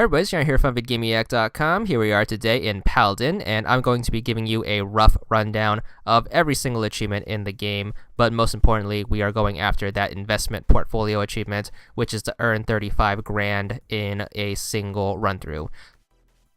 Hey everybody, Sharon here from VidGamiac.com. Here we are today in Paladin, and I'm going to be giving you a rough rundown of every single achievement in the game, but most importantly, we are going after that investment portfolio achievement, which is to earn 35 grand in a single run-through.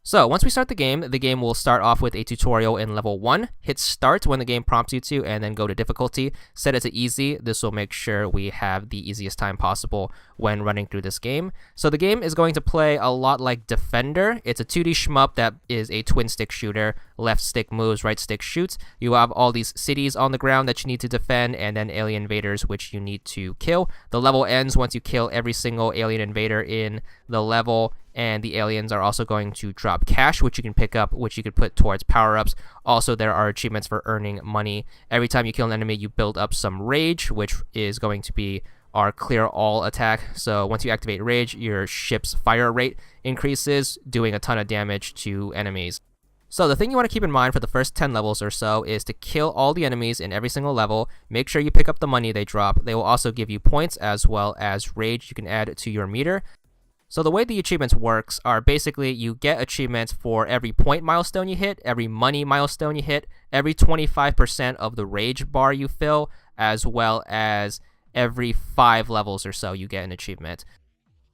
So once we start the game will start off with a tutorial in level 1. Hit start when the game prompts you to, and then go to difficulty. Set it to easy. This will make sure we have the easiest time possible when running through this game. So the game is going to play a lot like Defender. It's a 2D shmup that is a twin stick shooter. Left stick moves, right stick shoots. You have all these cities on the ground that you need to defend, and then alien invaders which you need to kill. The level ends once you kill every single alien invader in the level, and the aliens are also going to drop cash, which you can pick up, which you could put towards power-ups. Also, there are achievements for earning money. Every time you kill an enemy, you build up some rage, which is going to be our clear all attack. So once you activate rage, your ship's fire rate increases, doing a ton of damage to enemies. So the thing you want to keep in mind for the first 10 levels or so is to kill all the enemies in every single level. Make sure you pick up the money they drop. They will also give you points as well as rage you can add to your meter. So the way the achievements works are basically you get achievements for every point milestone you hit, every money milestone you hit, every 25% of the rage bar you fill, as well as every 5 levels or so you get an achievement.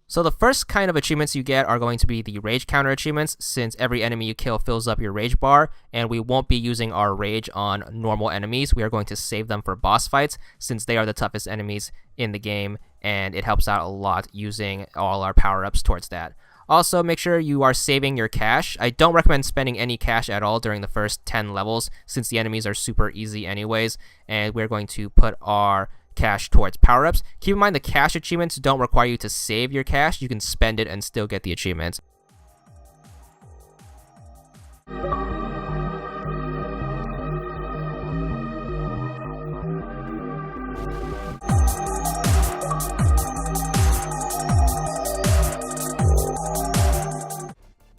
So the first kind of achievements you get are going to be the rage counter achievements, since every enemy you kill fills up your rage bar, and we won't be using our rage on normal enemies. We are going to save them for boss fights, since they are the toughest enemies in the game, and it helps out a lot using all our power-ups towards that. Also, make sure you are saving your cash. I don't recommend spending any cash at all during the first 10 levels, since the enemies are super easy anyways, and we're going to put our cash towards power-ups. Keep in mind the cash achievements don't require you to save your cash. You can spend it and still get the achievements.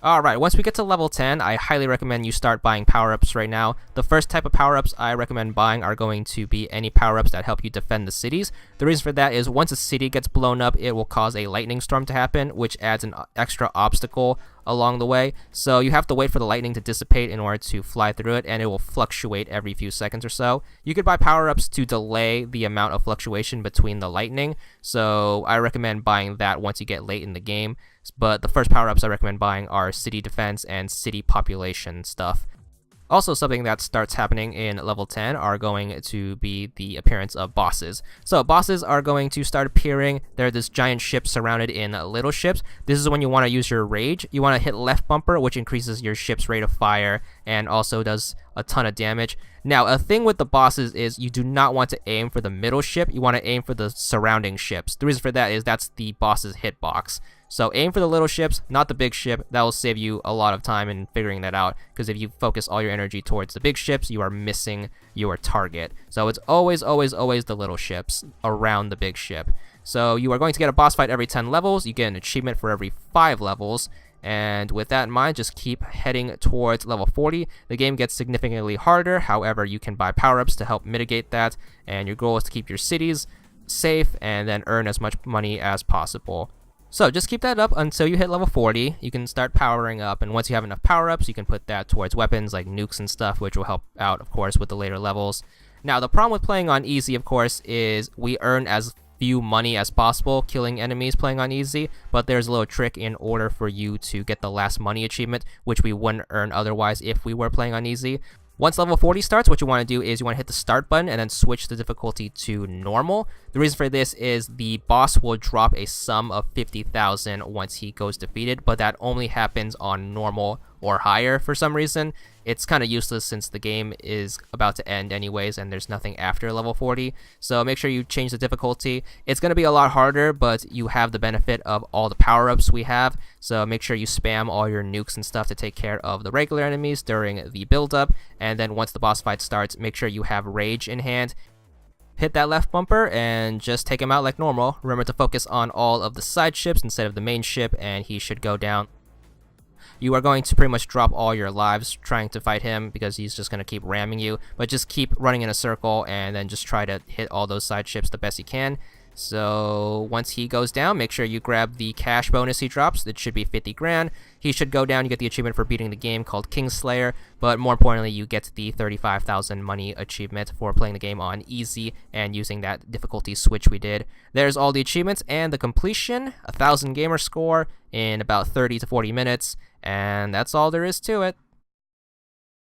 Alright, once we get to level 10, I highly recommend you start buying power-ups right now. The first type of power-ups I recommend buying are going to be any power-ups that help you defend the cities. The reason for that is once a city gets blown up, it will cause a lightning storm to happen, which adds an extra obstacle along the way. So you have to wait for the lightning to dissipate in order to fly through it, and it will fluctuate every few seconds or so. You could buy power-ups to delay the amount of fluctuation between the lightning, so I recommend buying that once you get late in the game. But the first power-ups I recommend buying are city defense and city population stuff. Also, something that starts happening in level 10 are going to be the appearance of bosses. So bosses are going to start appearing. They're this giant ship surrounded in little ships. This is when you want to use your rage. You want to hit left bumper, which increases your ship's rate of fire and also does a ton of damage. Now, a thing with the bosses is you do not want to aim for the middle ship. You want to aim for the surrounding ships. The reason for that is that's the boss's hitbox. So aim for the little ships, not the big ship. That will save you a lot of time in figuring that out, because if you focus all your energy towards the big ships, you are missing your target. So it's always the little ships around the big ship. So you are going to get a boss fight every 10 levels. You get an achievement for every 5 levels. And with that in mind, just keep heading towards level 40. The game gets significantly harder. However, you can buy power-ups to help mitigate that. And your goal is to keep your cities safe and then earn as much money as possible. So just keep that up until you hit level 40. You can start powering up, and once you have enough power-ups, you can put that towards weapons like nukes and stuff, which will help out, of course, with the later levels. Now, the problem with playing on easy, of course, is we earn as few money as possible killing enemies playing on easy, but there's a little trick in order for you to get the last money achievement, which we wouldn't earn otherwise if we were playing on easy. Once level 40 starts, what you want to do is you want to hit the start button and then switch the difficulty to normal. The reason for this is the boss will drop a sum of 50,000 once he goes defeated, but that only happens on normal or higher for some reason. It's kind of useless since the game is about to end anyways and there's nothing after level 40. So make sure you change the difficulty. It's going to be a lot harder, but you have the benefit of all the power-ups we have. So make sure you spam all your nukes and stuff to take care of the regular enemies during the build-up. And then once the boss fight starts, make sure you have rage in hand. Hit that left bumper and just take him out like normal. Remember to focus on all of the side ships instead of the main ship, and he should go down. You are going to pretty much drop all your lives trying to fight him because he's just going to keep ramming you, but just keep running in a circle and then just try to hit all those side ships the best you can. So once he goes down, make sure you grab the cash bonus he drops. It should be 50 grand. He should go down. You get the achievement for beating the game called Kingslayer, but more importantly, you get the 35,000 money achievement for playing the game on easy and using that difficulty switch we did. There's all the achievements and the completion, 1,000 gamer score in about 30 to 40 minutes, and that's all there is to it.